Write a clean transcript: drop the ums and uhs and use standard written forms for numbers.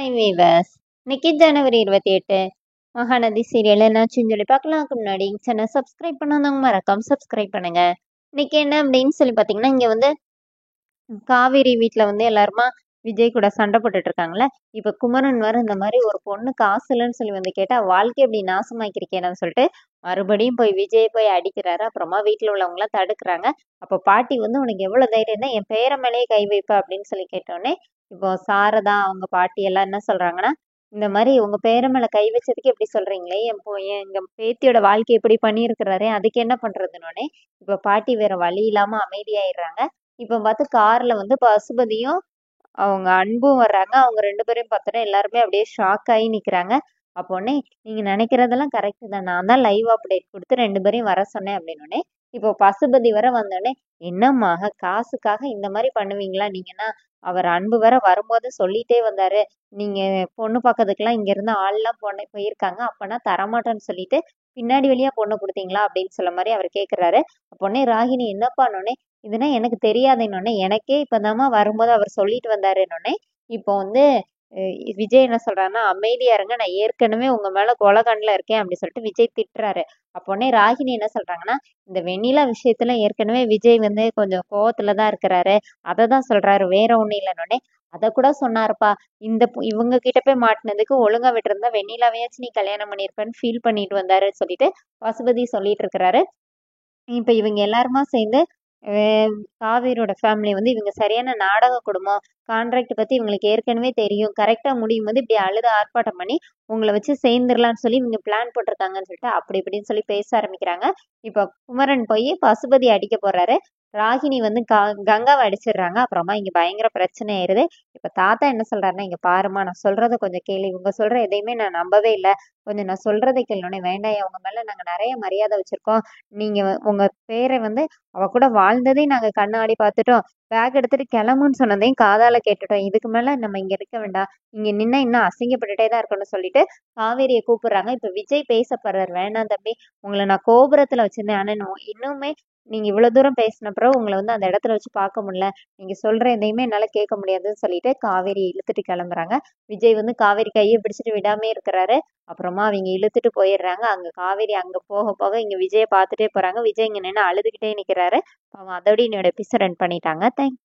Hi viewers. இன்னைக்கு ஜனவரி 28 Mahanadi serial என்னாச்சுன்னு சொல்லி பார்க்கலாம். அதுக்கு முன்னாடி சேனல் சப்ஸ்கிரைப் பண்ணாதவங்க மறக்காம சப்ஸ்கிரைப் பண்ணுங்க. இன்னைக்கு என்ன அப்படின்னு சொல்லி பார்த்தீங்கன்னா, இங்க வந்து காவேரி வீட்டில் வந்து எல்லாருமா விஜய் கூட சண்டை போட்டுட்டு இருக்காங்களே. இப்போ குமரன் வர இந்த மாதிரி ஒரு பொண்ணு காசு இல்லைன்னு சொல்லி வந்து கேட்டா வாழ்க்கை எப்படி நாசமாக்கிருக்கேன்னு சொல்லிட்டு மறுபடியும் போய் விஜய் போய் அடிக்கிறாரு. அப்புறமா வீட்டில் உள்ளவங்களாம் தடுக்கிறாங்க. அப்போ பாட்டி வந்து உனக்கு எவ்வளோ தைரியம் தான் என் பேரை மேலேயே கை வைப்ப அப்படின்னு சொல்லி கேட்டோடனே இப்போ சாரதா அவங்க பாட்டி எல்லாம் என்ன சொல்றாங்கன்னா, இந்த மாதிரி உங்க பேரை மேல கை வச்சதுக்கு எப்படி சொல்றீங்களே, எங்க பேத்தியோட வாழ்க்கை எப்படி பண்ணியிருக்கிறாரே அதுக்கு என்ன பண்றதுன்னொடனே இப்போ பாட்டி வேற வழி இல்லாம அமைதியாயிடுறாங்க. இப்போ பார்த்து கார்ல வந்து பசுபதியும் அவங்க அன்பும் வர்றாங்க. அவங்க 2 பேரையும் பார்த்தோன்னே எல்லாருமே அப்படியே ஷாக் ஆகி நிக்கிறாங்க. அப்போனே நீங்க நினைக்கிறதெல்லாம் கரெக்ட் தான். நான் தான் லைவ் அப்டேட் கொடுத்து 2 பேரையும் வர சொன்னேன் அப்படின்னோடனே இப்போ பசுபதி வர வந்தோடனே என்னம்மா காசுக்காக இந்த மாதிரி பண்ணுவீங்களா நீங்கன்னா, அவர் அன்பு வர வரும்போது சொல்லிட்டே வந்தாரு, நீங்க பொண்ணு பார்க்கறதுக்கெல்லாம் இங்க இருந்து ஆள்லாம் போயிருக்காங்க, அப்பனா தரமாட்டேன்னு சொல்லிட்டு பின்னாடி வழியா பொண்ணு கொடுத்தீங்களா அப்படின்னு சொல்ல மாதிரி அவர் கேட்கிறாரு. அப்போனே ராகினி என்னப்பானோடனே இதுனா எனக்கு தெரியாதுன்னொடனே எனக்கே இப்பதாம்மா வரும்போது அவர் சொல்லிட்டு வந்தாருன்னொடனே இப்போ வந்து விஜய் என்ன சொல்றாருன்னா, அமைதியா இருங்க, நான் ஏற்கனவே உங்க மேல கொலகண்ல இருக்கேன் அப்படி சொல்லிட்டு விஜய் திட்டுறாரு. அப்போனே ராகினி என்ன சொல்றாங்கன்னா, இந்த வெண்ணிலா விஷயத்துல ஏற்கனவே விஜய் வந்து கொஞ்சம் கோவத்துலதான் இருக்கிறாரு, அதை தான் சொல்றாரு, வேற ஒண்ணும் இல்லைன்னொடனே அதை கூட சொன்னாருப்பா, இவங்க கிட்ட போய் மாட்டினதுக்கு ஒழுங்கா விட்டுருந்தா வெண்ணிலாவையாச்சும் நீ கல்யாணம் பண்ணிருப்பேன்னு ஃபீல் பண்ணிட்டு வந்தாருன்னு சொல்லிட்டு பசுபதி சொல்லிட்டு இருக்கிறாரு. இப்ப இவங்க எல்லாருமா சேர்ந்து காவேரியோட ஃபேமிலி வந்து இவங்க சரியான நாடக குடும்பம், கான்ட்ராக்ட் பத்தி இவங்களுக்கு ஏற்கனவே தெரியும், கரெக்டா முடியும் போது இப்படி அழுது ஆர்ப்பாட்டம் பண்ணி உங்களை வச்சு சேர்ந்துடலாம்னு சொல்லி இவங்க பிளான் போட்டிருக்காங்கன்னு சொல்லிட்டு அப்படி இப்படின்னு சொல்லி பேச ஆரம்பிக்கிறாங்க. இப்ப குமரன் போய் பசுபதி அடிக்க போறாரு. ராகினி வந்து கங்காவை அடிச்சிடுறாங்க. அப்புறமா இங்க பயங்கர பிரச்சனை ஆயிருது. இப்ப தாத்தா என்ன சொல்றாருன்னா, இங்க பாருமா, நான் சொல்றதை கொஞ்சம் கேளு, இவங்க சொல்ற எதையுமே நான் நம்பவே இல்லை, கொஞ்சம் நான் சொல்றதை கேளுனே. வேண்டாம், அவங்க மேல நாங்க நிறைய மரியாதை வச்சிருக்கோம், நீங்க உங்க பேரை வந்து அவ கூட வாழ்ந்ததையும் நாங்க கண்ணாடி பார்த்துட்டோம், பேக் எடுத்துட்டு கிளம்புன்னு சொன்னதையும் காதால கேட்டுட்டோம், இதுக்கு மேல நம்ம இங்க இருக்க வேண்டாம், இங்க நின்னா இன்னும் அசிங்கப்பட்டுட்டே தான் இருக்கணும்னு சொல்லிட்டு காவேரியை கூப்பிடுறாங்க. இப்ப விஜய் பேசப்படுறாரு, வேணாம் தம்பி, உங்களை நான் கோபுரத்துல வச்சிருந்தேன், ஆனா இன்னுமே நீங்க இவ்வளவு தூரம் பேசின பிறகு உங்களை வந்து அந்த இடத்துல வச்சு பார்க்க முடியல, நீங்க சொல்ற எதையுமே என்னால கேட்க முடியாதுன்னு சொல்லிட்டு காவேரி இழுத்துட்டு கிளம்புறாங்க. விஜய் வந்து காவேரி கையை பிடிச்சிட்டு விடாமே இருக்கிறாரு. அப்புறமா அவங்க இழுத்துட்டு போயிடுறாங்க. அங்க காவேரி அங்க போக போக இங்க விஜயை பார்த்துட்டே போறாங்க. விஜய் இங்க நின்று அழுதுகிட்டே நிக்கிறாரு. அவன் அதோட என்னோட எபிசோட் ரன் பண்ணிட்டாங்க. தேங்க்ஸ்.